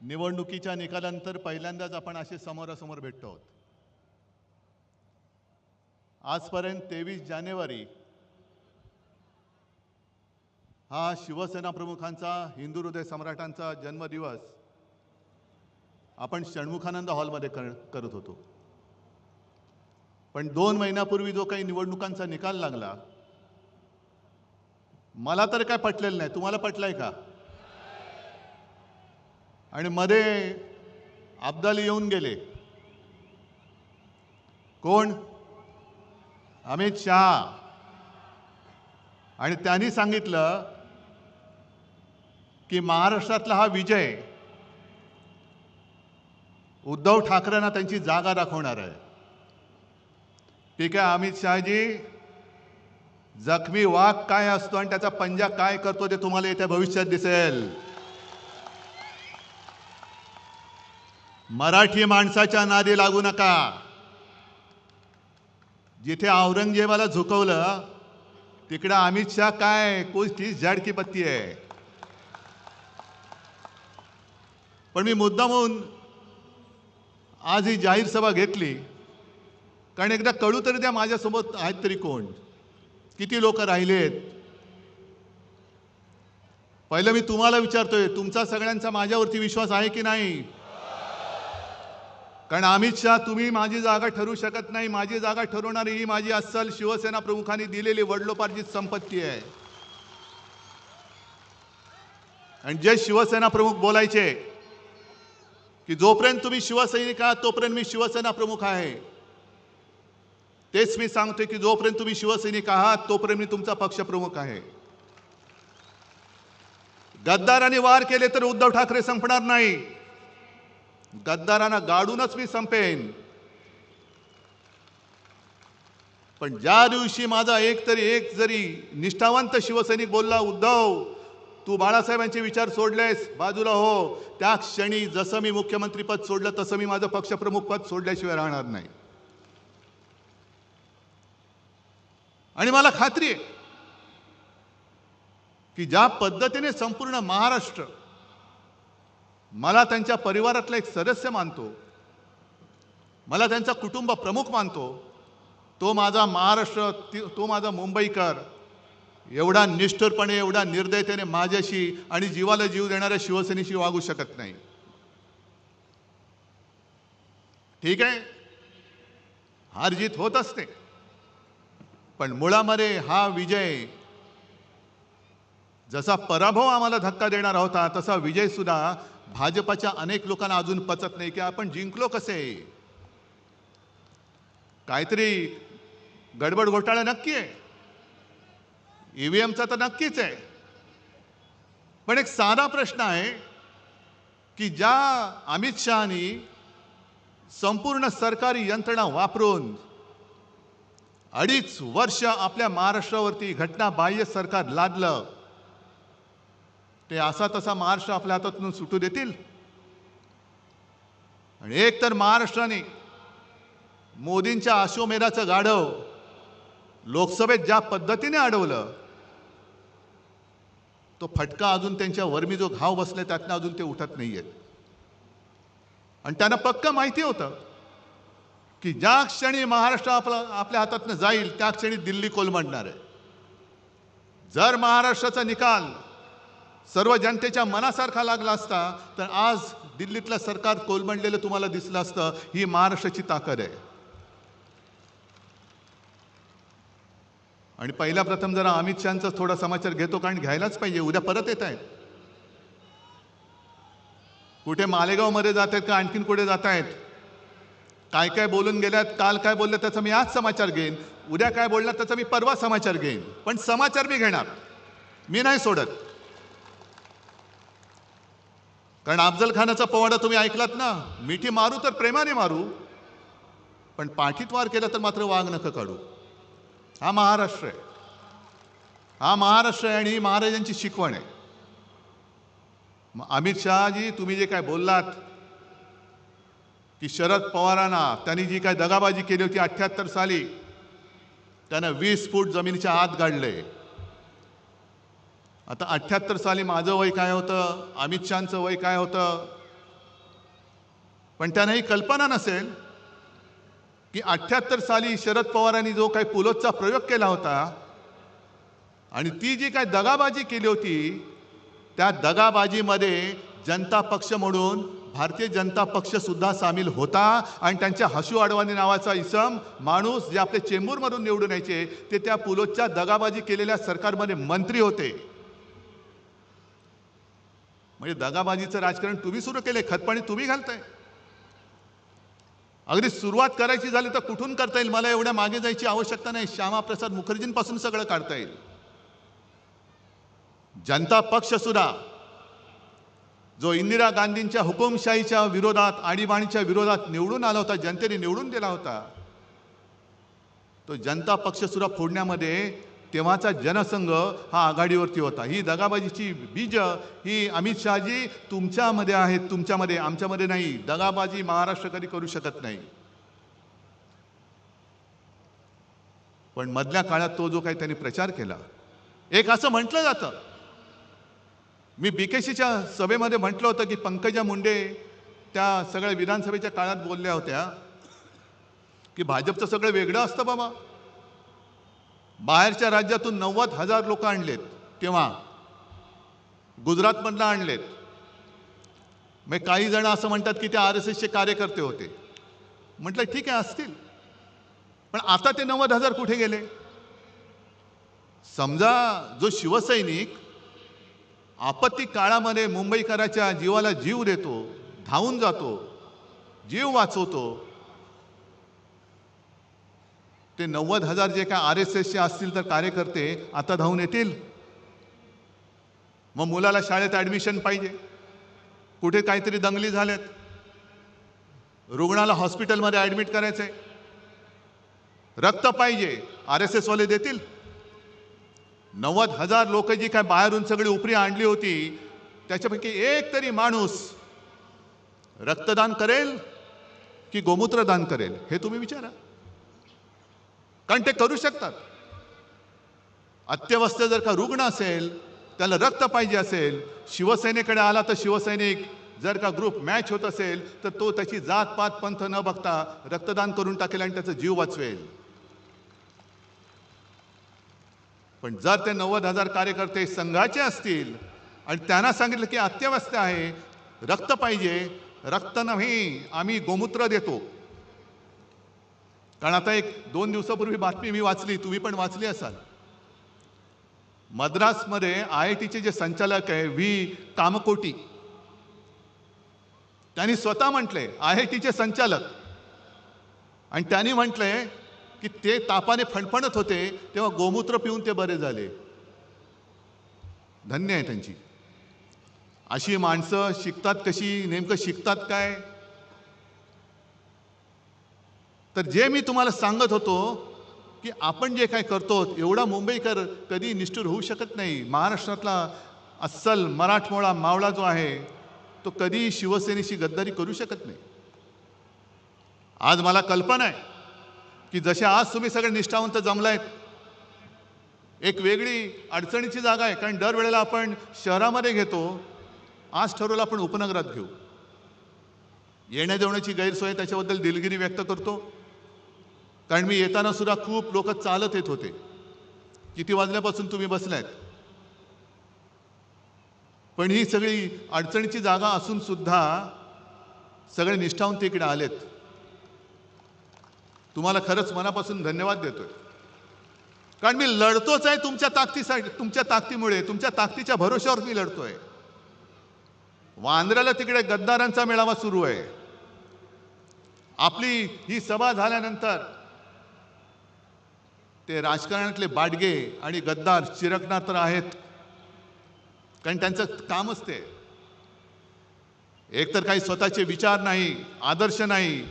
निवडणुकीच्या निकालानंतर पहिल्यांदाच आपण असे समोरासमोर भेटतो आहोत. आजपर्यंत 23 जानेवारी हा शिवसेना प्रमुखांचा, हिंदू हृदय सम्राटांचा जन्मदिवस आपण षण्मुखानंद हॉलमध्ये करत होतो. पण 2 महिन्यापूर्वी जो काही निवडणुकांचा निकाल लागला, मला तर काय पटलेलं नाही. तुम्हाला पटलाय का? आणि मध्ये अब्दाल येऊन गेले. कोण? अमित शहा. आणि त्यांनी सांगितलं की महाराष्ट्रातला हा विजय उद्धव ठाकरेंना त्यांची जागा दाखवणार आहे. ठीक आहे अमित शहाजी, जखमी वाघ काय असतो आणि त्याचा पंजा काय करतो ते तुम्हाला येत्या भविष्यात दिसेल. मराठी माणसाच्या नादी लागू नका. जिथे औरंगजेबाला झुकवलं तिकडे अमित शहा काय कोणती झाडकी पत्ती आहे. पण मी मुद्दामून आज ही जाहीर सभा घेतली कारण एकदा कळू तरी द्या माझ्यासोबत आहेत तरी कोण, किती लोक राहिलेत. पहिलं मी तुम्हाला विचारतोय, तुमचा सगळ्यांचा माझ्यावरती विश्वास आहे की नाही? कारण अमित शहा, तुम्ही माझी जागा ठरवू शकत नाही. माझी जागा ठरवणारी ही माझी अस्सल शिवसेना प्रमुखांनी दिलेली वडिलोपार्जित संपत्ती आहे. आणि जे शिवसेना प्रमुख बोलायचे की जोपर्यंत तुम्ही शिवसैनिक आहात तोपर्यंत मी शिवसेना प्रमुख आहे, तेच मी सांगतोय की जोपर्यंत तुम्ही शिवसैनिक आहात तोपर्यंत मी तुमचा पक्ष प्रमुख आहे. गद्दारांनी वार केले तर उद्धव ठाकरे संपणार नाही. गद्दारांना गाडूनच मी संपेन. पण ज्या दिवशी माझा एक जरी निष्ठावंत शिवसैनिक बोलला, उद्धव तू बाळासाहेबांचे विचार सोडलेस, बाजूला हो, त्या क्षणी जसं मी मुख्यमंत्री पद सोडलं तसं मी माझं पक्षप्रमुख पद सोडल्याशिवाय राहणार नाही. आणि मला खात्री आहे की ज्या पद्धतीने संपूर्ण महाराष्ट्र मला त्यांच्या परिवारातला एक सदस्य मानतो, मला त्यांचा कुटुंब प्रमुख मानतो, तो माझा महाराष्ट्र, तो माझा मुंबईकर एवढा निष्ठुरपणे, एवढा निर्दयतेने माझ्याशी आणि जीवाला जीव देणाऱ्या शिवसेनेशी वागू शकत नाही. ठीक आहे, हार जीत होत असते, पण मुळामध्ये हा विजय जसा पराभव आम्हाला धक्का देणारा होता तसा विजय सुद्धा भाजपच्या अनेक लोकांना अजून पचत नाही की आपण जिंकलो कसे. काहीतरी गडबड घोटाळा नक्की आहे, ईव्हीएमचा तर नक्कीच आहे. पण एक साधा प्रश्न आहे की ज्या अमित शहानी संपूर्ण सरकारी यंत्रणा वापरून 2.5 वर्ष आपल्या महाराष्ट्रावरती घटनाबाह्य सरकार लादलं, ते असा तसा महाराष्ट्र आपल्या हातातून सुटू देतील? आणि एक तर महाराष्ट्राने मोदींच्या अश्वमेधाचं गाढव लोकसभेत ज्या पद्धतीने अडवलं, तो फटका अजून त्यांच्या वर्मी जो घाव बसले त्यातनं अजून ते उठत नाहीयेत. आणि त्यांना पक्का माहिती होतं की ज्या क्षणी महाराष्ट्र आपल्या हातातनं जाईल त्या क्षणी दिल्ली कोलमडणार आहे. जर महाराष्ट्राचा निकाल सर्व जनतेच्या मनासारखा लागला असता तर आज दिल्लीतलं सरकार कोलमडलेलं तुम्हाला दिसलं असतं. ही महाराष्ट्राची ताकद आहे. आणि पहिला प्रथम जरा अमित शहाचा थोडा समाचार घेतो, कारण घ्यायलाच पाहिजे. उद्या परत येत आहेत. कुठे मालेगावमध्ये जात आहेत का आणखीन कुठे जात आहेत, काय काय बोलून गेल्यात, काल काय बोलले त्याचा मी आज समाचार घेईन, उद्या काय बोलणार त्याचा मी परवा समाचार घेईन. पण समाचार मी घेणार, मी नाही सोडत. कारण अफजल खानाचा पवाडा तुम्ही ऐकलात ना, मिठी मारू तर प्रेमाने मारू, पण पाठीत वार केला तर मात्र वाघ नख काढू. हा महाराष्ट्र आहे, हा महाराष्ट्र आहे आणि ही महाराजांची शिकवण आहे. अमित शहाजी, तुम्ही जे काय बोललात की शरद पवारांना त्यांनी जी काय दगाबाजी केली होती 78 साली, त्यानं 20 फूट जमिनीच्या आत गाडले. आता 78 साली माझं वय काय होतं, अमित शहांचं वय काय होतं, पण त्यांना ही कल्पना नसेल की 78 साली शरद पवारांनी जो काही पुलोदचा प्रयोग केला होता आणि ती जी काही दगाबाजी केली होती, त्या दगाबाजीमध्ये जनता पक्ष म्हणून भारतीय जनता पक्ष सुद्धा सामील होता आणि त्यांच्या हसू अडवाणी नावाचा इसम माणूस जे आपले चेंबूरमधून निवडून यायचे ते त्या पुलोदच्या दगाबाजी केलेल्या सरकारमध्ये मंत्री होते. म्हणजे दगाबाजीचं राजकारण तुम्ही सुरू केले, खतपाणी तुम्ही घालताय. अगदी सुरुवात करायची झाली तर कुठून करता येईल? मला एवढ्या मागे जायची आवश्यकता नाही. श्यामाप्रसाद मुखर्जींपासून सगळं काढता येईल. जनता पक्ष सुद्धा जो इंदिरा गांधींच्या हुकुमशाहीच्या विरोधात, आणीबाणीच्या विरोधात निवडून आला होता, जनतेने निवडून दिला होता, तो जनता पक्ष सुद्धा फोडण्यामध्ये तेव्हाचा जनसंघ हा आघाडीवरती होता. ही दगाबाजीची बीज ही अमित शहाजी तुमच्यामध्ये आहेत, तुमच्यामध्ये, आमच्यामध्ये नाही. दगाबाजी महाराष्ट्र कधी करू शकत नाही. पण मधल्या काळात तो जो काही त्यांनी प्रचार केला, एक असं म्हटलं जातं, मी बीकेसीच्या सभेमध्ये म्हटलं होतं की पंकजा मुंडे त्या सगळ्या विधानसभेच्या काळात बोलल्या होत्या की भाजपचं सगळं वेगळं असतं बाबा. बाहेरच्या राज्यातून 90,000 लोक आणलेत, तेव्हा गुजरातमधनं आणलेत. मग काही जण असं म्हणतात की ते RSSचे कार्यकर्ते होते. म्हटलं ठीक आहे, असतील, पण आता ते 90,000 कुठे गेले? समजा जो शिवसैनिक आपत्ती काळामध्ये मुंबईकराच्या जीवाला जीव देतो, धावून जातो, जीव वाचवतो, ते 90,000 जे काय RSSचे असतील तर कार्यकर्ते आता धावून येतील? मग मुलाला शाळेत ॲडमिशन पाहिजे, कुठे काहीतरी दंगली झाल्यात, रुग्णाला हॉस्पिटलमध्ये ॲडमिट करायचंय, रक्त पाहिजे, RSS वाले देतील? 90,000 लोक जी काय बाहेरून सगळी उपरी आणली होती, त्याच्यापैकी एक तरी माणूस रक्तदान करेल की गोमूत्रदान करेल? हे तुम्ही विचारा, कारण ते करू शकतात. अत्यवस्थ जर का रुग्ण असेल, त्याला रक्त पाहिजे असेल, शिवसेनेकडे आला तर शिवसैनिक जर का ग्रुप मॅच होत असेल तर तो त्याची जात पात पंथ न बघता रक्तदान करून टाकेल आणि त्याचा जीव वाचवेल. पण जर ते 90,000 कार्यकर्ते संघाचे असतील आणि त्यांना सांगितलं की अत्यवस्थ आहे, रक्त पाहिजे, रक्त नाही, आम्ही गोमूत्र देतो. कारण आता 1-2 दिवसापूर्वी बातमी मी वाचली, तुम्ही पण वाचली असाल. मद्रासमध्ये IITचे जे संचालक आहे व्ही कामकोटी, त्यांनी स्वतः म्हटले, IITचे संचालक, आणि त्यांनी म्हटले की ते तापाने फणफणत होते तेव्हा गोमूत्र पिऊन ते बरे झाले. धन्य आहे त्यांची. अशी माणसं शिकतात कशी, नेमकं शिकतात काय? तर जे मी तुम्हाला सांगत होतो की आपण जे काय करतो, एवढा मुंबईकर कधी निष्ठुर होऊ शकत नाही. महाराष्ट्रातला अस्सल मराठमोळा मावळा जो आहे तो कधी शिवसेनेशी गद्दारी करू शकत नाही. आज मला कल्पना आहे की जसे आज तुम्ही सगळे निष्ठावंत जमलायत, एक वेगळी अडचणीची जागा आहे, कारण दरवेळेला आपण शहरामध्ये घेतो, आज ठरवलं आपण उपनगरात घेऊ. येण्या जेवण्याची गैरसोय, त्याच्याबद्दल दिलगिरी व्यक्त करतो, कारण मी येताना सुद्धा खूप लोक चालत येत होते. किती वाजल्यापासून तुम्ही बसलायत? पण ही सगळी अडचणीची जागा असून सुद्धा सगळे निष्ठावंत इकडे आलेत. तुम्हाला खरंच मनापासून धन्यवाद देतोय, कारण मी लढतोच आहे तुमच्या ताकदीसाठी, तुमच्या ताकदीमुळे, तुमच्या ताकदीच्या भरोश्यावर मी लढतोय. वांद्र्याला तिकडे गद्दारांचा मेळावा सुरू आहे. आपली ही सभा झाल्यानंतर ते राजकारणातले बाडगे आणि गद्दार चिरकणार तर आहेत, कारण त्यांचं कामच ते. एकतर काही स्वतःचे विचार नाही, आदर्श नाही.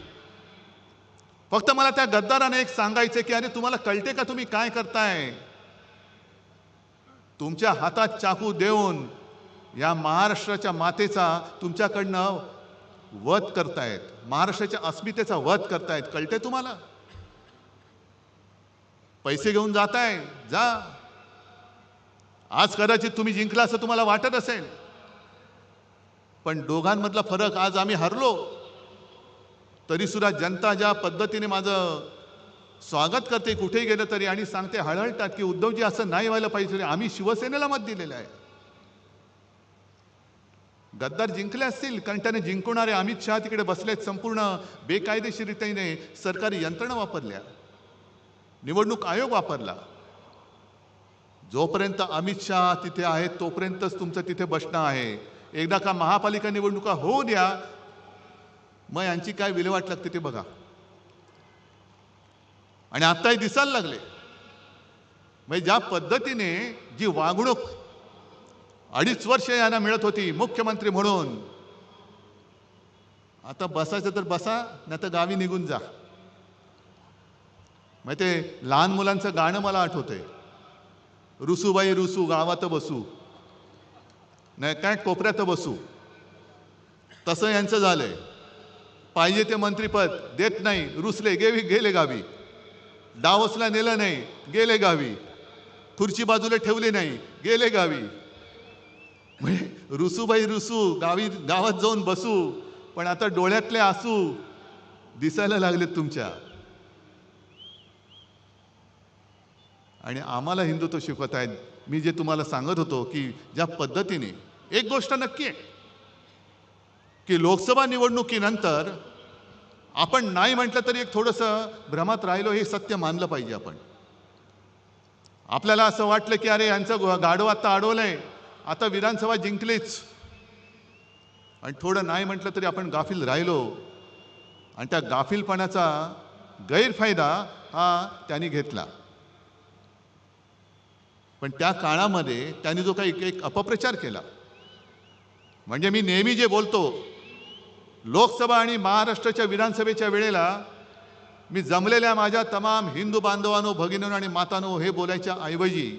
फक्त मला त्या गद्दाराने एक सांगायचं की अरे तुम्हाला कळते का तुम्ही काय करताय? तुमच्या हातात चाकू देऊन या महाराष्ट्राच्या मातेचा तुमच्याकडनं वध करतायत, महाराष्ट्राच्या अस्मितेचा वध करतायत. कळते तुम्हाला? पैसे घेऊन जाताय, जा. आज कदाचित तुम्ही जिंकला असं तुम्हाला वाटत असेल, पण दोघांमधला फरक, आज आम्ही हरलो, तरीसुद्धा जनता ज्या पद्धतीने माझं स्वागत करते कुठेही गेलं तरी आणि सांगते हळहळतात की उद्धवजी असं नाही व्हायला पाहिजे, आम्ही शिवसेनेला मत दिलेलं आहे. गद्दार जिंकले असतील कारण त्याने जिंकवणारे अमित शहा तिकडे बसलेत, संपूर्ण बेकायदेशीररित्याने सरकारी यंत्रणा वापरल्या, निवडणूक आयोग वापरला. जोपर्यंत अमित शहा तिथे आहेत तोपर्यंतच तुमचं तिथे बसणं आहे. एकदा का महापालिका निवडणुका होऊ द्या, मग यांची काय विल्हेवाट लागते ते बघा. आणि आत्ताही दिसायला लागले. म्हणजे ज्या पद्धतीने जी वागणूक 2.5 वर्ष यांना मिळत होती मुख्यमंत्री म्हणून, आता बसायचं तर बसा, नाही तर गावी निघून जा. मग ते लहान मुलांचं गाणं मला आठवतंय, रुसूबाई रुसू गावात बसू, नाही काय कोपऱ्यात बसू. तसं यांचं झालंय. पाहिजे ते मंत्रीपद देत नाही, रुसले गेले गावी. डावसला नेलं नाही, गेले गावी. खुर्ची बाजूला ठेवली नाही, गेले गावी. म्हणजे रुसूबाई रुसू, गावात जाऊन बसू. पण आता डोळ्यातले आसू दिसायला लागलेत तुमच्या. आणि आम्हाला हिंदुत्व शिकवत आहेत. मी जे तुम्हाला सांगत होतो की ज्या पद्धतीने, एक गोष्ट नक्की आहे की लोकसभा निवडणुकीनंतर आपण नाही म्हटलं तरी एक थोडंसं भ्रमात राहिलो, हे सत्य मानलं पाहिजे आपण. आपल्याला असं वाटलं की अरे यांचं गाढव आता अडवलंय, आता विधानसभा जिंकलीच, आणि थोडं नाही म्हटलं तरी आपण गाफील राहिलो. आणि त्या गाफीलपणाचा गैरफायदा हा त्यांनी घेतला. पण त्या काळामध्ये त्यांनी जो काही एक अपप्रचार केला, म्हणजे मी नेहमी जे बोलतो, लोकसभा आणि महाराष्ट्राच्या विधानसभेच्या वेळेला मी जमलेल्या माझ्या तमाम हिंदू बांधवांनो, भगिनींनो आणि मातांनो हे बोलायच्या ऐवजी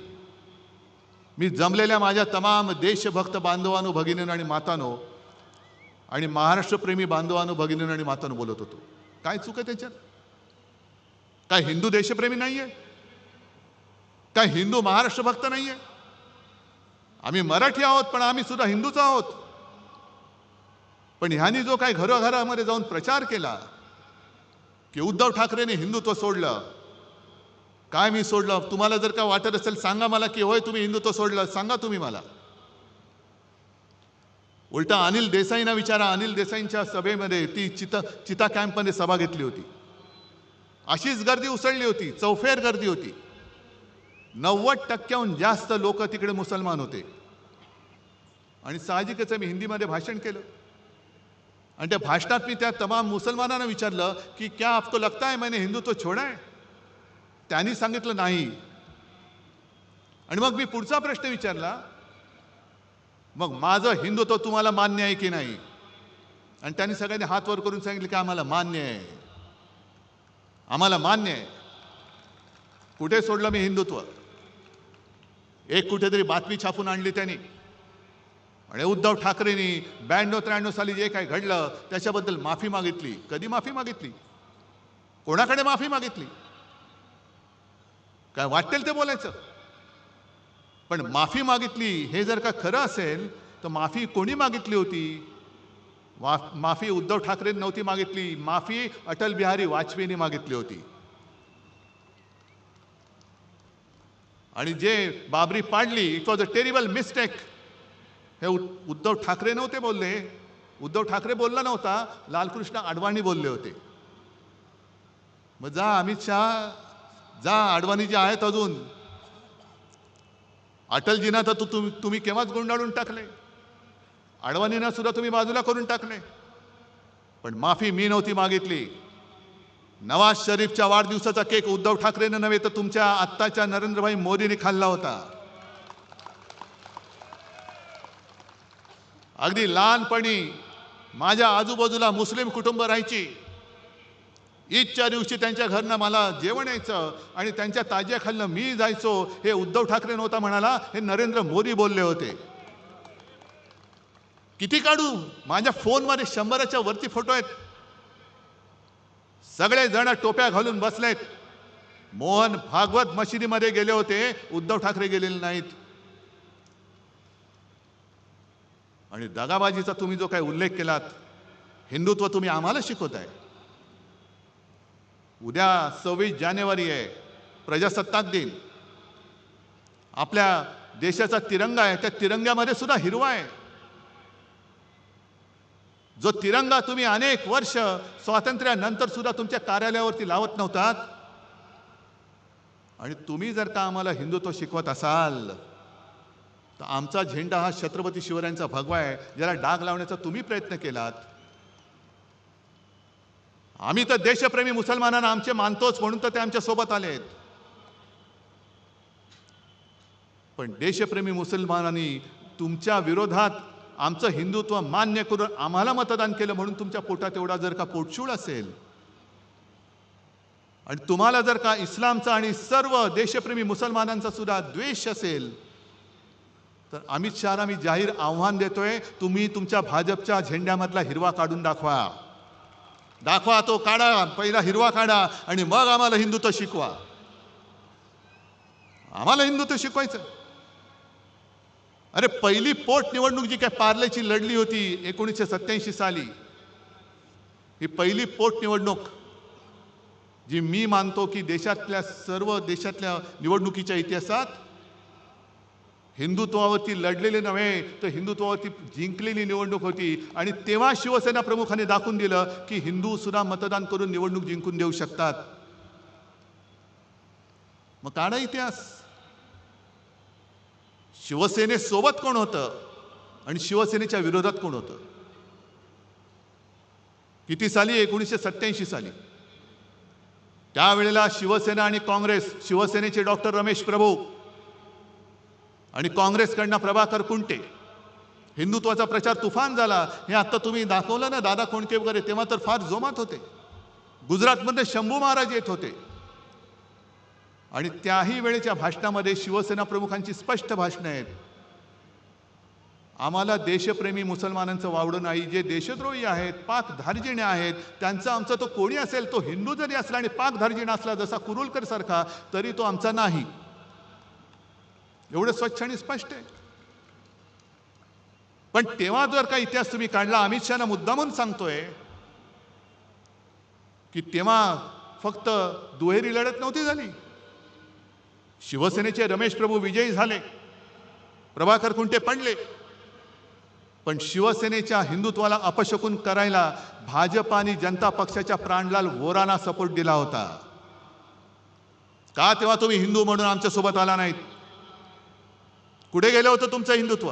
मी जमलेल्या माझ्या तमाम देशभक्त बांधवांनो, भगिनींनो आणि मातांनो आणि महाराष्ट्रप्रेमी बांधवांनो, भगिनींनो आणि मातांनो बोलत होतो. काय चूक आहे त्याच्यात? काय हिंदू देशप्रेमी नाहीये? काय हिंदू महाराष्ट्र भक्त नाहीये? आम्ही मराठी आहोत, पण आम्ही सुद्धा हिंदूच आहोत. पण ह्यांनी जो काय घरोघरामध्ये जाऊन प्रचार केला की उद्धव ठाकरेंनी हिंदुत्व सोडलं, काय मी सोडलं? तुम्हाला जर का वाटत असेल सांगा मला की होय तुम्ही हिंदुत्व सोडलं, सांगा तुम्ही मला. उलटा अनिल देसाईंना विचारा, अनिल देसाईंच्या सभेमध्ये ती चिता कॅम्पमध्ये सभा घेतली होती, अशीच गर्दी उसळली होती, चौफेर गर्दी होती. 90% जास्त लोक तिकडे मुसलमान होते. आणि साहजिकच मी हिंदीमध्ये भाषण केलं. आणि त्या भाषणात मी त्या तमाम मुसलमानांना विचारलं की क्या आपको लगता है मैंने हिंदुत्व छोड़ा है? त्यांनी सांगितलं नाही. आणि मग मी पुढचा प्रश्न विचारला, मग माझं हिंदुत्व तुम्हाला मान्य आहे की नाही? आणि त्यांनी सगळ्यांनी हात वर करून सांगितलं की आम्हाला मान्य आहे, आम्हाला मान्य आहे. कुठे सोडलं मी हिंदुत्व? एक कुठेतरी बातमी छापून आणली त्यांनी, आणि उद्धव ठाकरेंनी 92-93 साली जे काय घडलं त्याच्याबद्दल माफी मागितली. कधी माफी मागितली? कोणाकडे माफी मागितली? काय वाटेल ते बोलायचं. पण माफी मागितली हे जर का खरं असेल तर माफी कोणी मागितली होती? माफी उद्धव ठाकरेंनी नव्हती मागितली, माफी अटल बिहारी वाजपेयींनी मागितली होती. आणि जे बाबरी पाडली, it was a terrible mistake, हे उद्धव ठाकरे नव्हते बोलले. उद्धव ठाकरे बोलला नव्हता, लालकृष्ण अडवाणी बोलले होते. मग जा अमित शहा, जा अडवाणी जे आहेत अजून, अटलजींना तर तुम्ही केव्हाच गुंडाळून टाकले, अडवाणींना सुद्धा तुम्ही बाजूला करून टाकले. पण माफी मी नव्हती मागितली. नवाज शरीफच्या वाढदिवसाचा केक उद्धव ठाकरेंना नव्हे तर तुमच्या आत्ताच्या नरेंद्रभाई मोदींनी खाल्ला होता. अगदी लहानपणी माझ्या आजूबाजूला मुस्लिम कुटुंब राहायची. ईदच्या दिवशी त्यांच्या घरनं मला जेवण यायचं आणि त्यांच्या ताजियाखालनं मी जायचो. हे उद्धव ठाकरे नव्हता म्हणाला, हे नरेंद्र मोदी बोलले होते. किती काढू? माझ्या फोनमध्ये 100च्या वरती फोटो आहेत. सगळे जण टोप्या घालून बसलेत. मोहन भागवत मशिदीमध्ये गेले होते, उद्धव ठाकरे गेलेले नाहीत. आणि दगाबाजीचा तुम्ही जो काही उल्लेख केलात, हिंदुत्व तुम्ही आम्हाला शिकवताय. उद्या 26 जानेवारी आहे, प्रजासत्ताक दिन. आपल्या देशाचा तिरंगा आहे, त्या तिरंग्यामध्ये सुद्धा हिरवा आहे. जो तिरंगा तुम्ही अनेक वर्ष स्वातंत्र्यानंतर सुद्धा तुमच्या कार्यालयावरती लावत नव्हतात, आणि तुम्ही जर का आम्हाला हिंदुत्व शिकवत असाल तर आमचा झेंडा हा छत्रपती शिवरायांचा भगवा आहे, ज्याला डाग लावण्याचा तुम्ही प्रयत्न केलात. आम्ही तर देशप्रेमी मुसलमानांना आमचे मानतोच म्हणून तर ते आमच्या सोबत आलेत. पण देशप्रेमी मुसलमानांनी तुमच्या विरोधात आमचं हिंदुत्व मान्य करून आम्हाला मतदान केलं म्हणून तुमच्या पोटात एवढा जर का पोटशूळ असेल, आणि तुम्हाला जर का इस्लामचा आणि सर्व देशप्रेमी मुसलमानांचा सुद्धा द्वेष असेल, तर अमित शहाला मी जाहीर आव्हान देतोय, तुम्ही तुमच्या भाजपच्या झेंड्यामधला हिरवा काढून दाखवा. तो काढा, पहिला हिरवा काढा आणि मग आम्हाला हिंदुत्व शिकवा. आम्हाला हिंदुत्व शिकवायचं. अरे पहिली पोट निवडणूक जी काय पार्लेची लढली होती 1987 साली, ही पहिली पोट निवडणूक जी मी मानतो की सर्व देशातल्या निवडणुकीच्या इतिहासात हिंदुत्वावरती लढलेले नव्हे तर हिंदुत्वावरती जिंकलेली निवडणूक होती. आणि तेव्हा शिवसेना प्रमुखांनी दाखवून दिलं की हिंदू सुद्धा मतदान करून निवडणूक जिंकून देऊ शकतात. मग काढा इतिहास. शिवसेनेसोबत कोण होतं आणि शिवसेनेच्या विरोधात कोण होतं? किती साली? 1987 साली. त्यावेळेला शिवसेना आणि काँग्रेस, शिवसेनेचे डॉक्टर रमेश प्रभू आणि काँग्रेसकडनं प्रभाकर कुंटे, हिंदुत्वाचा प्रचार तुफान झाला. हे आता तुम्ही दाखवलं ना, दादा कोंडके वगैरे, तेव्हा तर फार जोमात होते. गुजरातमध्ये शंभू महाराज येत होते. आणि त्याही वेळेच्या भाषणामध्ये शिवसेना प्रमुखांची स्पष्ट भाषणं आहेत. आम्हाला देशप्रेमी मुसलमानांचं वावडं नाही. जे देशद्रोही आहेत, पाक धार्जिणे आहेत, त्यांचा आमचा तो कोणी असेल, तो हिंदू जरी असला आणि पाक धार्जिणा असला जसा कुरुलकर सारखा, तरी तो आमचा नाही. एवढं स्वच्छ आणि स्पष्ट आहे. पण तेव्हा जर का इतिहास तुम्ही काढला, अमित शहाना मुद्दामून सांगतोय की तेव्हा फक्त दुहेरी लढत नव्हती झाली. शिवसेनेचे रमेश प्रभू विजयी झाले, प्रभाकर कुंटे पडले, पण शिवसेनेच्या हिंदुत्वाला अपशकुन करायला भाजप आणि जनता पक्षाच्या प्राणलाल वोरांना सपोर्ट दिला होता. का तेव्हा तुम्ही हिंदू म्हणून आमच्या सोबत आला नाहीत? कुठे गेलं होतं तुमचं हिंदुत्व?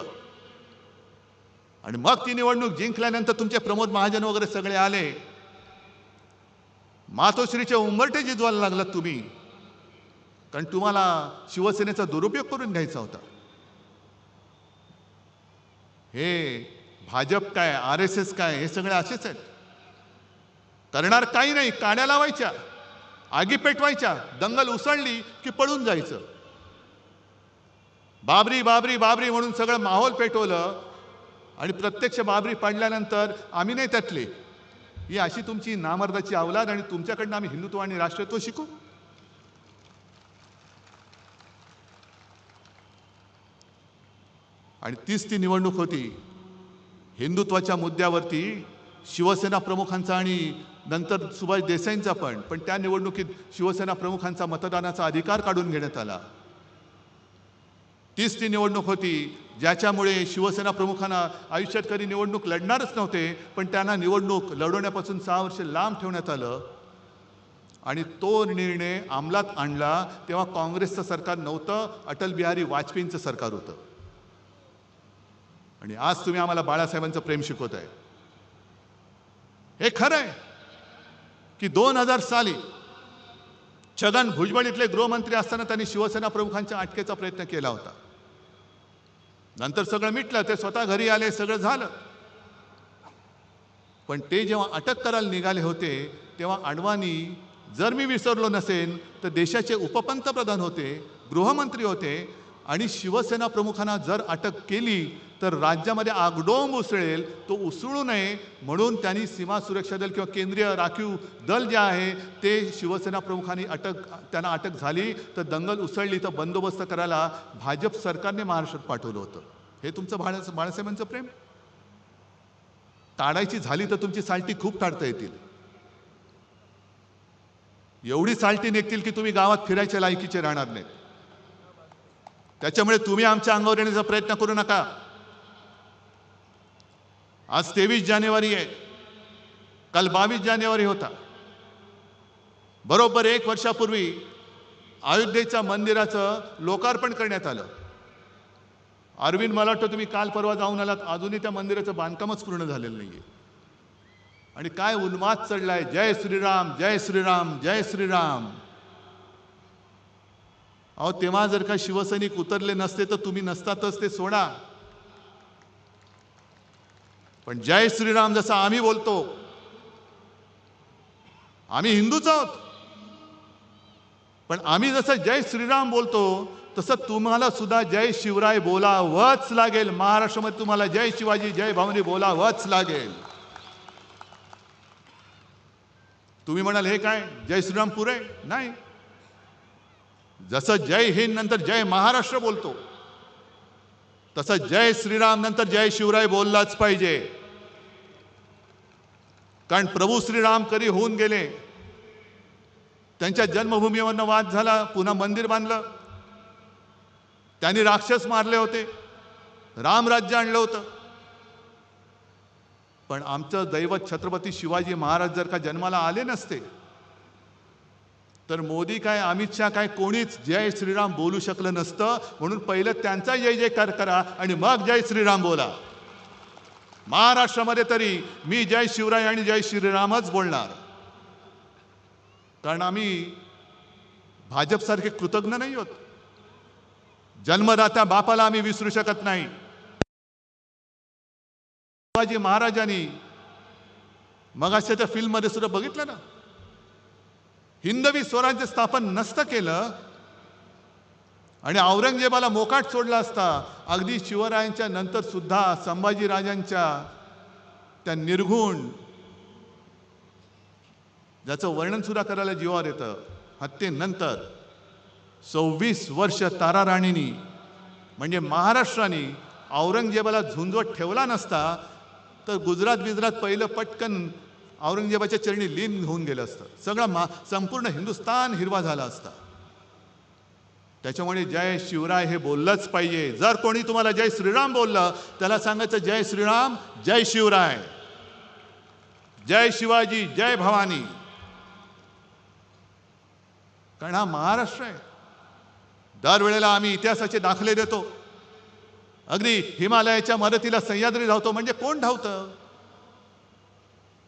आणि मग ती निवडणूक जिंकल्यानंतर तुमचे प्रमोद महाजन वगैरे सगळे आले. मातोश्रीचे उंबरठे जिजवायला लागलात तुम्ही, कारण तुम्हाला शिवसेनेचा दुरुपयोग करून घ्यायचा होता. हे भाजप काय, RSS काय, हे सगळे असेच आहेत. करणार काही नाही, काड्या लावायच्या, आगी पेटवायच्या, दंगल उसळली की पळून जायचं. बाबरी बाबरी बाबरी म्हणून सगळं माहोल पेटवलं आणि प्रत्यक्ष बाबरी पडल्यानंतर आम्ही नाही त्यातले. ही अशी तुमची नामर्दाची अवलाद, आणि तुमच्याकडनं आम्ही हिंदुत्व आणि राष्ट्रत्व शिकू? आणि तीच ती निवडणूक होती. हिंदुत्वाच्या मुद्द्यावरती शिवसेना प्रमुखांचा आणि नंतर सुभाष देसाईंचा पण त्या निवडणुकीत शिवसेना प्रमुखांचा मतदानाचा अधिकार काढून घेण्यात आला. तीच ती निवडणूक होती ज्याच्यामुळे शिवसेना प्रमुखांना आयुष्यात कधी निवडणूक लढणारच नव्हते, पण त्यांना निवडणूक लढवण्यापासून 6 वर्ष लांब ठेवण्यात आलं. आणि तो निर्णय अंमलात आणला तेव्हा काँग्रेसचं सरकार नव्हतं, अटल बिहारी वाजपेयींचं सरकार होतं. आणि आज तुम्ही आम्हाला बाळासाहेबांचं प्रेम शिकवताय. हे खरं आहे की 2000 साली छगन भुजबळ इथले गृहमंत्री असताना त्यांनी शिवसेना प्रमुखांच्या अटकेचा प्रयत्न केला होता. नंतर सगळं मिटलं, ते स्वतः घरी आले, सगळं झालं. पण ते जेव्हा अटक करायला निघाले होते तेव्हा अडवाणी, जर मी विसरलो नसेन तर देशाचे उपपंतप्रधान होते, गृहमंत्री होते. आणि शिवसेना प्रमुखांना जर अटक केली तर राज्यामध्ये आगडोंब उसळेल, तो उसळू नये म्हणून त्यांनी सीमा सुरक्षा दल किंवा केंद्रीय राखीव दल जे आहे ते शिवसेना प्रमुखांनी त्यांना अटक झाली तर दंगल उसळली तर बंदोबस्त करायला भाजप सरकारने महाराष्ट्रात पाठवलं होतं. हे तुमचं बाळासाहेबांचं प्रेम? ताडायची झाली तर तुमची साल्टी खूप काढता येतील. एवढी साल्टी निघतील की तुम्ही गावात फिरायच्या लायकीचे राहणार नाहीत. त्याच्यामुळे तुम्ही आमच्या अंगावर येण्याचा प्रयत्न करू नका. आज 23 जानेवारी आहे, काल 22 जानेवारी होता. बरोबर 1 वर्षापूर्वी अयोध्येच्या मंदिराचं लोकार्पण करण्यात आलं. अरविंद, मला वाटतं तुम्ही काल परवा जाऊन आलात, अजूनही त्या मंदिराचं बांधकामच पूर्ण झालेलं नाहीये. आणि काय उन्माद चढलाय, जय श्रीराम जय श्रीराम जय श्रीराम. अहो, तेव्हा जर का शिवसैनिक उतरले नसते तर तुम्ही नसतातच, ते सोडा. पण जय श्रीराम जसं आम्ही बोलतो, आम्ही हिंदूच आहोत, पण आम्ही जसं जय श्रीराम बोलतो तसं तुम्हाला सुद्धा जय शिवराय बोलावंच लागेल. महाराष्ट्रामध्ये तुम्हाला जय शिवाजी जय भवानी बोलावंच लागेल. तुम्ही म्हणाल हे काय जय श्रीराम पुरे नाही. जसं जय हिंद नंतर जय महाराष्ट्र बोलतो तसं जय श्रीराम नंतर जय शिवराय बोललाच पाहिजे. कारण प्रभू श्रीराम कधी होऊन गेले, त्यांच्या जन्मभूमीवरनं वाद झाला, पुन्हा मंदिर बांधलं, त्यांनी राक्षस मारले होते, रामराज्य आणलं होतं. पण आमचं दैवत छत्रपती शिवाजी महाराज जर का जन्माला आले नसते तर मोदी काय अमित शहा काय कोणीच जय श्रीराम बोलू शकलं नसतं. म्हणून पहिलं त्यांचा जय जयकार करा आणि मग जय श्रीराम बोला. महाराष्ट्रामध्ये तरी मी जय शिवराय आणि जय श्रीरामच बोलणार. कारण आम्ही भाजपसारखे कृतज्ञ नाही आहोत. जन्मदात्या बापाला आम्ही विसरू शकत नाही. शिवाजी महाराजांनी मग अशा त्या फिल्ममध्ये सुद्धा बघितलं ना, हिंदवी स्वराज्य स्थापन नसतं केलं आणि औरंगजेबाला मोकाट सोडला असता, अगदी शिवरायांच्या नंतर सुद्धा संभाजीराजांच्या त्या निर्घुण, ज्याचं वर्णन सुद्धा करायला जीवावर येतं, हत्येनंतर 26 वर्ष ताराराणींनी म्हणजे महाराष्ट्राने औरंगजेबाला झुंजवत ठेवला नसता तर गुजरात पहिलं पटकन औरंगजेबाच्या चरणी लीन होऊन गेलं असतं. सगळं संपूर्ण हिंदुस्थान हिरवा झाला असता. त्याच्यामुळे जय शिवराय हे बोललंच पाहिजे. जर कोणी तुम्हाला जय श्रीराम बोललं त्याला सांगायचं जय श्रीराम जय शिवराय, जय शिवाजी जय भवानी. कारण हा महाराष्ट्र आहे. दरवेळेला आम्ही इतिहासाचे दाखले देतो. अगदी हिमालयाच्या मदतीला सह्याद्री धावतो म्हणजे कोण धावतं?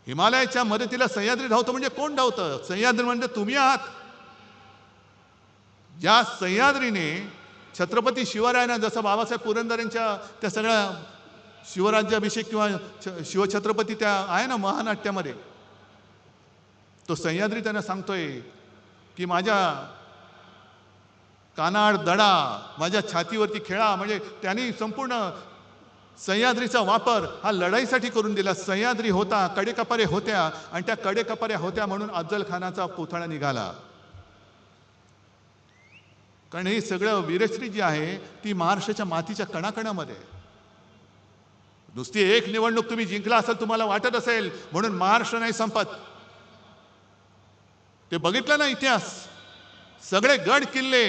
हिमालयाच्या मदतीला सह्याद्री धावतो म्हणजे कोण धावतं? सह्याद्री म्हणजे तुम्ही आहात. ज्या सह्याद्रीने छत्रपती शिवरायांना, जसं बाबासाहेब पुरंदरेंच्या त्या सगळ्या शिवराज्याभिषेक किंवा शिवछत्रपती त्या आहे ना महानाट्यामध्ये, तो सह्याद्री त्यांना सांगतोय की माझ्या कानाड दडा, माझ्या छातीवरती खेळा. म्हणजे त्यांनी संपूर्ण सह्याद्रीचा वापर हा लढाईसाठी करून दिला. सह्याद्री होता, कडेकपारे होत्या आणि त्या कडेकपाऱ्या होत्या म्हणून अफजल खानाचा पुतळा निघाला. कारण ही सगळं वीरश्री जी आहे ती महाराष्ट्राच्या मातीच्या कणाकणामध्ये. नुसती एक निवडणूक तुम्ही जिंकला असेल, तुम्हाला वाटत असेल म्हणून महाराष्ट्र नाही संपत. ते बघितलं ना इतिहास, सगळे गड किल्ले,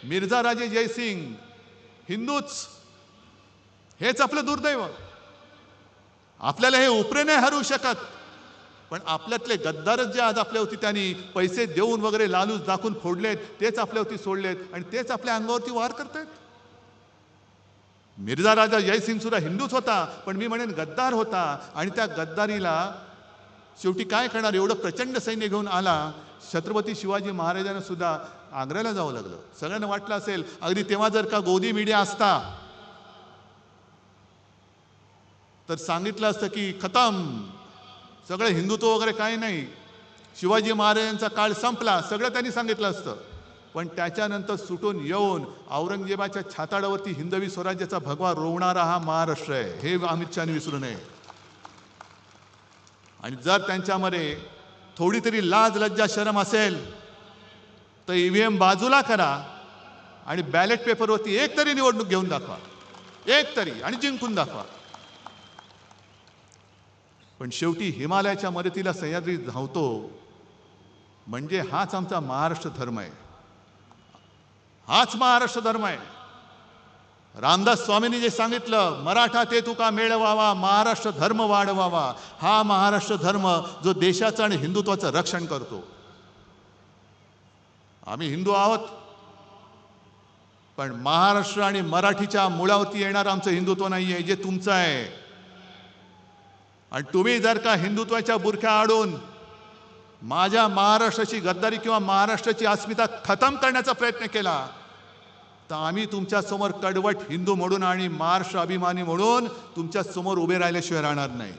मिर्झा राजे जयसिंग हिंदूच, हेच आपलं दुर्दैव. आपल्याला हे उपरे नाही हरवू शकत. पण आपल्यातले गद्दारच जे आज आपल्यावरती त्यांनी पैसे देऊन वगैरे लालूच दाखवून फोडलेत, तेच आपल्यावरती सोडलेत आणि तेच आपल्या अंगावरती वार करतायत. मिर्झा राजा जयसिंग सुद्धा हिंदूच होता, पण मी म्हणेन गद्दार होता. आणि त्या गद्दारीला शेवटी काय करणार, एवढं प्रचंड सैन्य घेऊन आला. छत्रपती शिवाजी महाराजांना सुद्धा आग्र्याला जावं लागलं. सगळ्यांना वाटलं असेल अगदी तेव्हा जर का गोदी मीडिया असता तर सांगितलं असतं की खतम, सगळं हिंदुत्व वगैरे काही नाही, शिवाजी महाराजांचा काळ संपला, सगळं त्यांनी सांगितलं असतं. पण त्याच्यानंतर सुटून येऊन औरंगजेबाच्या छाताडावरती हिंदवी स्वराज्याचा भगवा रोवणारा हा महाराष्ट्र आहे, हे अमित शहाने विसरू नये. आणि जर त्यांच्यामध्ये थोडी तरी लाज लज्जा शरम असेल तर ईव्हीएम बाजूला करा आणि बॅलेट पेपरवरती एक तरी निवडणूक घेऊन दाखवा, एक तरी, आणि जिंकून दाखवा. पण शेवटी हिमालयाच्या मदतीला सह्याद्री धावतो म्हणजे हाच आमचा महाराष्ट्र धर्म आहे, हाच महाराष्ट्र धर्म आहे. रामदास स्वामींनी जे सांगितलं, मराठा ते तुका मेळवावा, महाराष्ट्र धर्म वाढवावा, हा महाराष्ट्र धर्म जो देशाचं आणि हिंदुत्वाचं रक्षण करतो. आम्ही हिंदू आहोत, पण महाराष्ट्र आणि मराठीच्या मुळावरती येणार आमचं हिंदुत्व नाही आहे, जे तुमचं आहे. आणि तुम्ही जर का हिंदुत्वाच्या बुरख्या आडून माझ्या महाराष्ट्राची गद्दारी किंवा महाराष्ट्राची अस्मिता खतम करण्याचा प्रयत्न केला, तर आम्ही तुमच्या समोर कडवट हिंदू म्हणून आणि महाराष्ट्र अभिमानी म्हणून तुमच्या समोर उभे राहिल्याशिवाय राहणार नाही.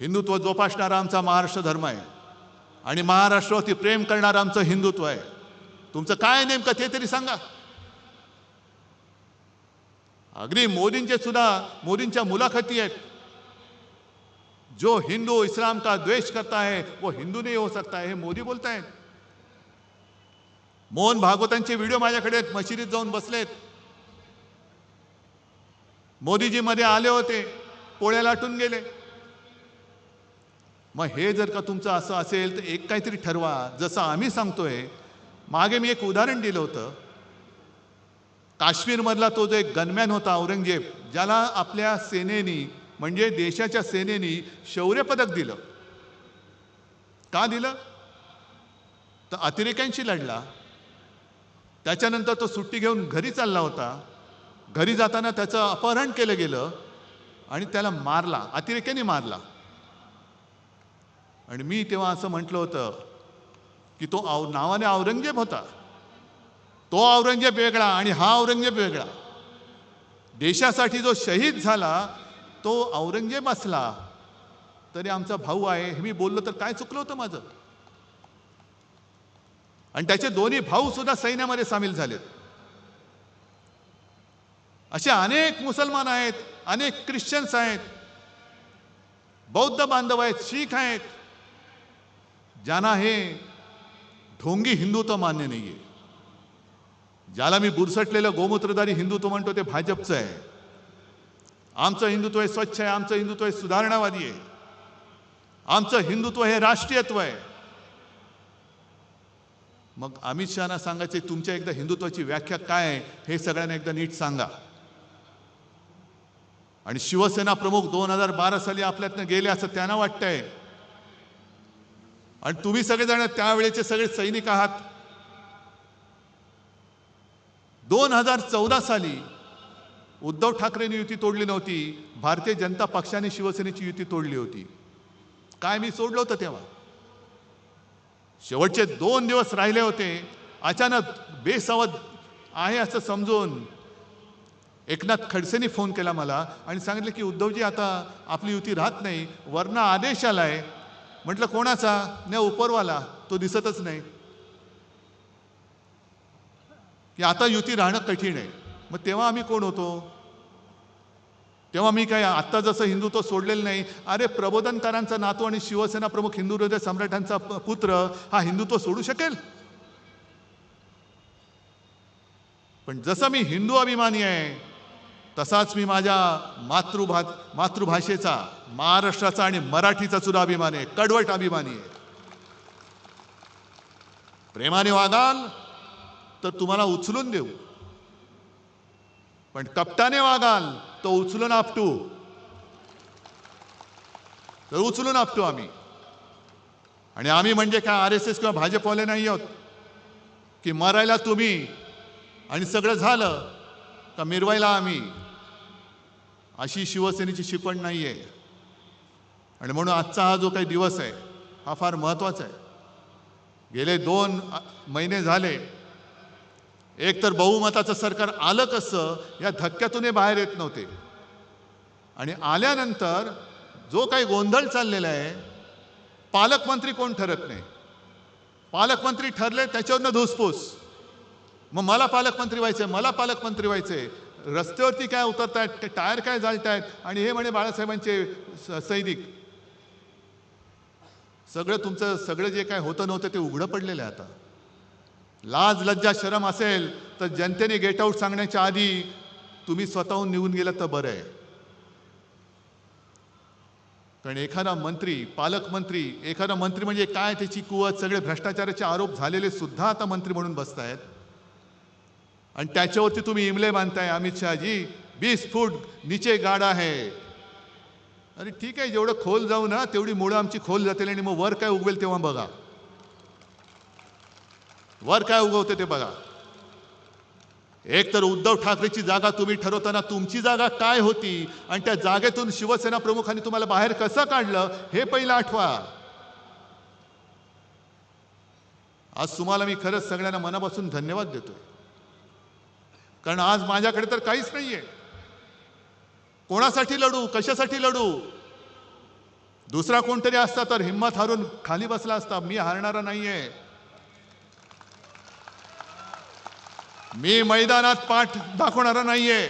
हिंदुत्व जोपासणारा आमचा महाराष्ट्र धर्म आहे आणि महाराष्ट्रावरती प्रेम करणारं आमचं हिंदुत्व आहे. तुमचं काय नेमकं ते तरी सांगा. अगदी मोदींच्या मुलाखती आहेत, जो हिंदू इस्लाम का द्वेष करता है वो हिंदू नहीं हो सकता है, हे मोदी बोलतायत. मोहन भागवतांचे व्हिडिओ माझ्याकडे आहेत, मशिदीत जाऊन बसलेत. मोदीजी मध्ये आले होते, पोळ्या लाटून गेले. मग हे जर का तुमचं असं असेल तर एक काहीतरी ठरवा, जसं आम्ही सांगतोय. मागे मी एक उदाहरण दिलं होतं, काश्मीरमधला तो जो एक गनमॅन होता औरंगजेब, ज्याला आपल्या सेनेनी म्हणजे देशाच्या सेनेनी शौर्य पदक दिलं. का दिलं? तर अतिरेक्यांशी लढला. त्याच्यानंतर तो सुट्टी घेऊन घरी चालला होता. घरी जाताना त्याचं अपहरण केलं गेलं आणि त्याला मारला, अतिरेक्यांनी मारला. आणि मी तेव्हा असं म्हटलं होतं की तो नावाने औरंगजेब होता, तो औरंगजेब वेगळा आणि हा औरंगजेब वेगळा. देशासाठी जो शहीद झाला तो औरंगजेब असला तरी आमचा भाऊ आहे, हे मी बोललो तर काय चुकलं होतं माझं? आणि त्याचे दोन्ही भाऊ सुद्धा सैन्यामध्ये सामील झालेत. असे अनेक मुसलमान आहेत, अनेक ख्रिश्चन्स आहेत, बौद्ध बांधव आहेत, शीख आहेत, ज्यांना हे ढोंगी हिंदुत्व मान्य नाहीये. ज्याला मी बुरसटलेलं गोमूत्रधारी हिंदुत्व म्हणतो ते भाजपचं आहे. आमचं हिंदुत्व हे स्वच्छ आहे, आमचं हिंदुत्व हे सुधारणावादी आहे, आमचं हिंदुत्व हे राष्ट्रीयत्व आहे. मग अमित शहाना सांगायचे तुमच्या एकदा हिंदुत्वाची व्याख्या काय आहे हे सगळ्यांना एकदा नीट सांगा. आणि शिवसेना प्रमुख 2012 साली आपल्यातनं गेले असं त्यांना वाटतंय. आणि तुम्ही सगळेजण त्यावेळेचे सगळे सैनिक आहात. 2014 साली उद्धव ठाकरेंनी युती तोडली नव्हती, भारतीय जनता पक्षाने शिवसेनेची युती तोडली होती. काय मी सोडलं होतं तेव्हा? शेवटचे 2 दिवस राहिले होते. अचानक बेसावध आहे असं समजून एकनाथ खडसेंनी फोन केला मला आणि सांगितलं की उद्धवजी आता आपली युती राहत नाही, वरनं आदेश आलाय. म्हटलं कोणाचा? नाही, उपरवाला, तो दिसतच नाही, की आता युती राहणं कठीण आहे. मग तेव्हा आम्ही कोण होतो? तेव्हा मी काय आत्ता जसं हिंदुत्व सोडलेलं नाही. अरे प्रबोधनकारांचा नातू आणि शिवसेना प्रमुख हिंदू हृदय सम्राटांचा पुत्र हा हिंदुत्व सोडू शकेल? पण जसं मी हिंदू अभिमानी आहे तसाच मी माझ्या मातृभाषेचा, महाराष्ट्राचा आणि मराठीचा सुद्धा अभिमान आहे, कडवट अभिमानी आहे. प्रेमाने वागाल तर तुम्हाला उचलून देऊ, पण कपटाने वागाल तो उचलून आपटू, तर उचलून आपटू आम्ही. आणि आम्ही म्हणजे काय RSS किंवा भाजपवाले नाही आहोत की मरायला तुम्ही आणि सगळं झालं का मिरवायला आम्ही. अशी शिवसेनेची शिकवण नाही आहे. आणि म्हणून आजचा हा जो काही दिवस आहे हा फार महत्त्वाचा आहे. गेले 2 महिने झाले, एक तर बहुमताचं सरकार आलं कसं या धक्क्यातून हे बाहेर येत नव्हते. आणि आल्यानंतर जो काही गोंधळ चाललेला आहे, पालकमंत्री कोण ठरत नाही. पालकमंत्री ठरले त्याच्यावरनं धुसफूस. मग मला पालकमंत्री व्हायचंय, मला पालकमंत्री व्हायचंय. रस्त्यावरती काय उतरतायत, टायर काय जाळतायत आणि हे म्हणे बाळासाहेबांचे सैनिक. तुमचं सगळं जे काय होतं नव्हतं ते उघडं पडलेलं आहे आता. लाज लज्जा शरम असेल तर जनतेने गेट आऊट सांगण्याच्या आधी तुम्ही स्वतःहून निघून गेलात तर बरं आहे. कारण एखादा मंत्री, पालकमंत्री, एखादा मंत्री म्हणजे काय त्याची कुवत, सगळे भ्रष्टाचाराचे आरोप झालेले सुद्धा आता मंत्री म्हणून बसतायत आणि त्याच्यावरती तुम्ही इमले बांधताय. अमित शहाजी 20 फूट नीचे गाडा है. अरे ठीक आहे, जेवढं खोल जाऊ ना तेवढी मुळं आमची खोल जातील आणि मग वर काय उगवेल तेव्हा बघा, वर काय उगवते ते बघा. एक तर उद्धव ठाकरेची जागा तुम्ही ठरवताना तुमची जागा काय होती आणि त्या जागेतून शिवसेना प्रमुखांनी तुम्हाला बाहेर कसं काढलं हे पहिलं आठवा. आज तुम्हाला मी खरंच सगळ्यांना मनापासून धन्यवाद देतोय, कारण आज माझ्याकडे तर काहीच नाहीये. कोणासाठी लढू, कशासाठी लढू? दुसरा कोणतरी असता तर हिम्मत हारून खाली बसला असता. मी हारणारा नाहीये. मी मैदानात पाठ दाखवणारा नाहीये.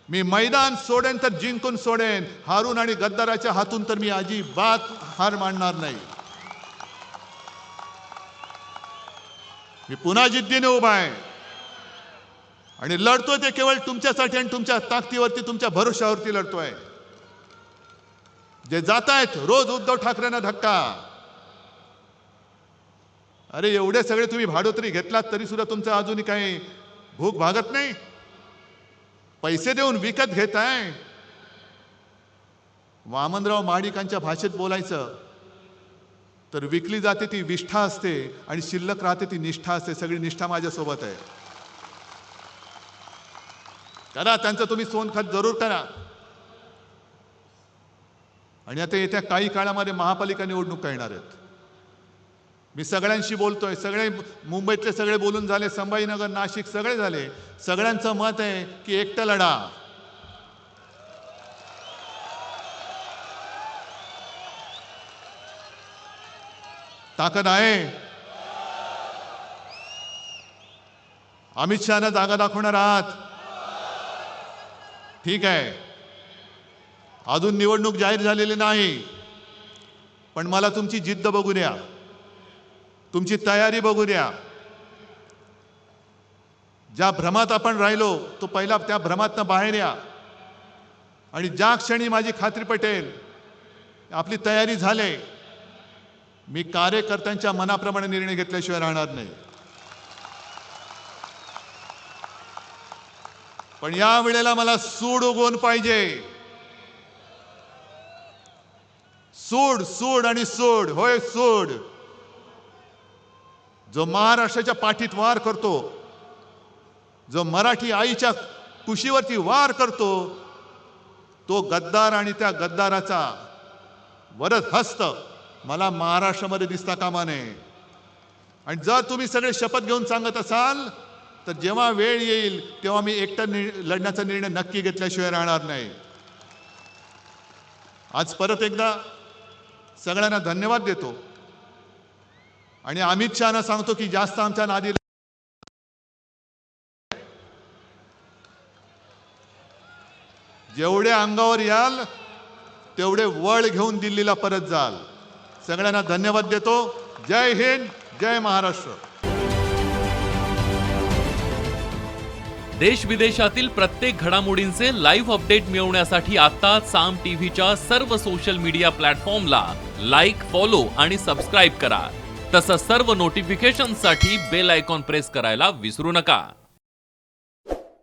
मी मैदान सोडेन तर जिंकून सोडेन. हारून आणि गद्दाराच्या हातून तर मी अजिबात हार मानणार नाही. मी पुन्हा जिद्दीने उभा आहे आणि लढतोय ते केवळ तुमच्यासाठी आणि तुमच्या ताकदीवरती, तुमच्या भरोशावरती लढतोय. जे जात आहेत रोज उद्धव ठाकरेंना धक्का, अरे एवढे सगळे तुम्ही भाडोत्री घेतलात तरी सुद्धा तुमचं अजूनही काही भूक भागत नाही. पैसे देऊन विकत घेताय. वामनराव महाडिकांच्या भाषेत बोलायचं तर विकली जाते ती विष्ठा असते आणि शिल्लक राहते ती निष्ठा असते. सगळी निष्ठा माझ्यासोबत आहे. करा, त्यांचं तुम्ही सोनखत जरूर करा. आणि आता येत्या काही काळामध्ये महापालिका निवडणुका येणार आहेत. मी सगळ्यांशी बोलतोय, सगळे मुंबईतले सगळे बोलून झाले, संभाजीनगर, नाशिक सगळे झाले. सगळ्यांचं मत आहे की एकटं लढा. ताकद आहे. अमित शहाना जागा दाखवणार आहात. ठीक आहे, अजून निवडणूक जाहीर झालेली नाही, पण मला तुमची जिद्द बघू द्या, तुमची तयारी बघू द्या. ज्या भ्रमात आपण राहिलो तो पहिला त्या भ्रमातनं बाहेर या. आणि ज्या क्षणी माझी खात्री पटेल आपली तयारी झाली, मी कार्यकर्त्यांच्या मनाप्रमाणे निर्णय घेतल्याशिवाय राहणार नाही. पण या वेळेला मला सूड उगवून पाहिजे. सूड, सूड आणि सूड. होय, सूड. जो महाराष्ट्राच्या पाठीत वार करतो, जो मराठी आईच्या कुशीवरती वार करतो, तो गद्दार आणि त्या गद्दाराचा वरद हस्त मला महाराष्ट्रामध्ये दिसता कामा नये. आणि जर तुम्ही सगळे शपथ घेऊन सांगत असाल तर जेव्हा वेळ येईल तेव्हा मी एकटा लढण्याचा निर्णय नक्की घेतल्याशिवाय राहणार नाही. आज परत एकदा सगळ्यांना धन्यवाद देतो आणि अमित शहाना सांगतो की जास्त आमच्या नादी जेवढे अंगावर याल तेवढे वळ घेऊन दिल्लीला परत जाल. सगळ्यांना धन्यवाद देतो. जय हिंद, जय महाराष्ट्र. देश विदेशातील प्रत्येक घडामोडींचे लाईव्ह अपडेट मिळवण्यासाठी आता साम टीव्हीच्या सर्व सोशल मीडिया प्लॅटफॉर्मला लाईक, फॉलो आणि सबस्क्राईब करा. तसंच सर्व नोटिफिकेशनसाठी बेल आयकॉन प्रेस करायला विसरू नका.